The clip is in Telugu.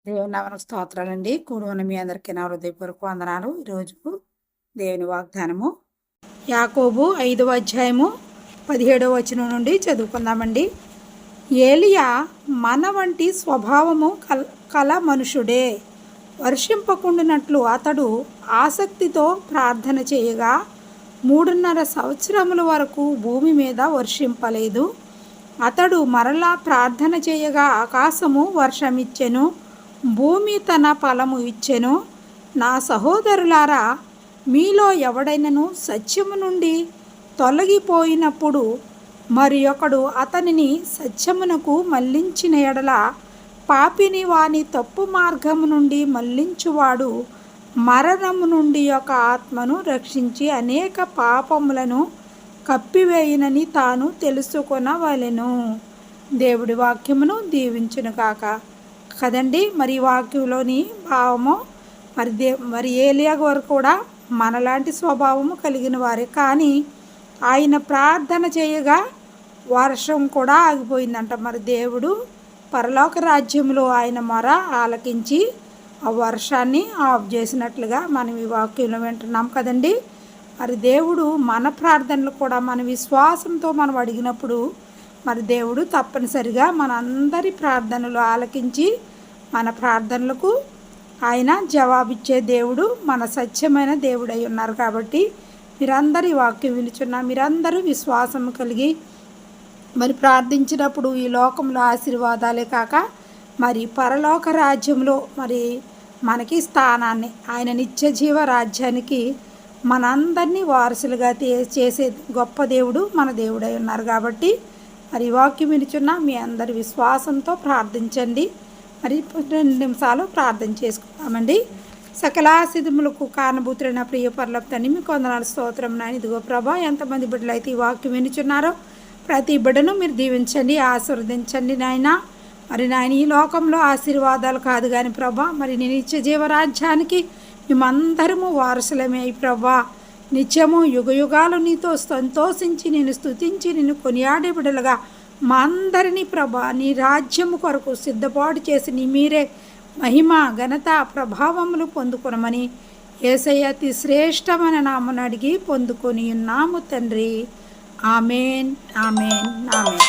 దేవుని నామమునకు స్తోత్రాలండి. కూడి ఉన్న మీ అందరికీ నా హృదయపూర్వక వందనాలు. ఈరోజు దేవుని వాగ్దానము యాకోబు 5వ అధ్యాయము 17వ వచనం నుండి చదువుకుందామండి. ఏలియా మన వంటి స్వభావము కల మనుషుడే. వర్షింపకుండునట్లు అతడు ఆసక్తితో ప్రార్థన చేయగా 3.5 సంవత్సరముల వరకు భూమి మీద వర్షింపలేదు. అతడు మరలా ప్రార్థన చేయగా ఆకాశము వర్షమిచ్చెను, భూమి తన ఫలము ఇచ్చెను. నా సహోదరులారా, మీలో ఎవడైనను సత్యము నుండి తొలగిపోయినప్పుడు మరి ఒకడు అతనిని సత్యమునకు మళ్లించిన ఎడల పాపిని వాని తప్పు మార్గము నుండి మళ్లించువాడు మరణము నుండి ఒక ఆత్మను రక్షించి అనేక పాపములను కప్పివేయునని తాను తెలుసుకొనవలెను. దేవుడి వాక్యమును దీవించును కాక కదండి. మరి వాక్యంలోని భావము మరి ఏలియా గారు కూడా మనలాంటి స్వభావము కలిగిన వారే, కానీ ఆయన ప్రార్థన చేయగా వర్షం కూడా ఆగిపోయిందంట. మరి దేవుడు పరలోక రాజ్యంలో ఆయన మొర ఆలకించి ఆ వర్షాన్ని ఆఫ్ చేసినట్లుగా మనం ఈ వాక్యంలో వింటున్నాం కదండి. మరి దేవుడు మన ప్రార్థనలు కూడా మన విశ్వాసంతో మనం అడిగినప్పుడు మరి దేవుడు తప్పనిసరిగా మనందరి ప్రార్థనలు ఆలకించి మన ప్రార్థనలకు ఆయన జవాబిచ్చే దేవుడు, మన సత్యమైన దేవుడై ఉన్నారు. కాబట్టి మీరందరూ ఈ వాక్యం వినుచున్న మీరందరూ విశ్వాసం కలిగి మరి ప్రార్థించినప్పుడు ఈ లోకంలో ఆశీర్వాదాలే కాక మరి పరలోక రాజ్యంలో మరి మనకి స్థానాన్ని, ఆయన నిత్య జీవ రాజ్యానికి మనందరినీ వారసులుగా చేసే గొప్ప దేవుడు మన దేవుడై ఉన్నారు. కాబట్టి మరి వాక్యం వినుచున్న మీ అందరి విశ్వాసంతో ప్రార్థించండి. మరి 2 నిమిషాలు ప్రార్థన చేసుకుందామండి. సకలాసిధములకు కారణభూతులైన ప్రియ పరలోక తండ్రి, మీకు వందనాలు స్తోత్రం నాయన. ఇదిగో ప్రభా, ఎంతమంది బిడ్డలు అయితే ఈ వాక్యం వినుచున్నారో ప్రతి బిడ్డను మీరు దీవించండి, ఆశీర్వదించండి నాయన. మరి నాయన ఈ లోకంలో ఆశీర్వాదాలు కాదు కానీ ప్రభా, మరి నీ నిత్య జీవరాజ్యానికి మేమందరము వారసులమే ప్రభా. నిత్యము యుగయుగాలు నీతో సంతోషించి నేను స్తుతించి నిన్ను కొనియాడే బిడ్డలుగా మా అందరినీ ప్రభా నీ రాజ్యము కొరకు సిద్ధపాటు చేసి నీ మీరే మహిమ ఘనత ప్రభావములు పొందుకొనమని యేసయ్య అతి శ్రేష్టమైన నామను అడిగి పొందుకొని ఉన్నాము తండ్రి. Amen, amen, amen.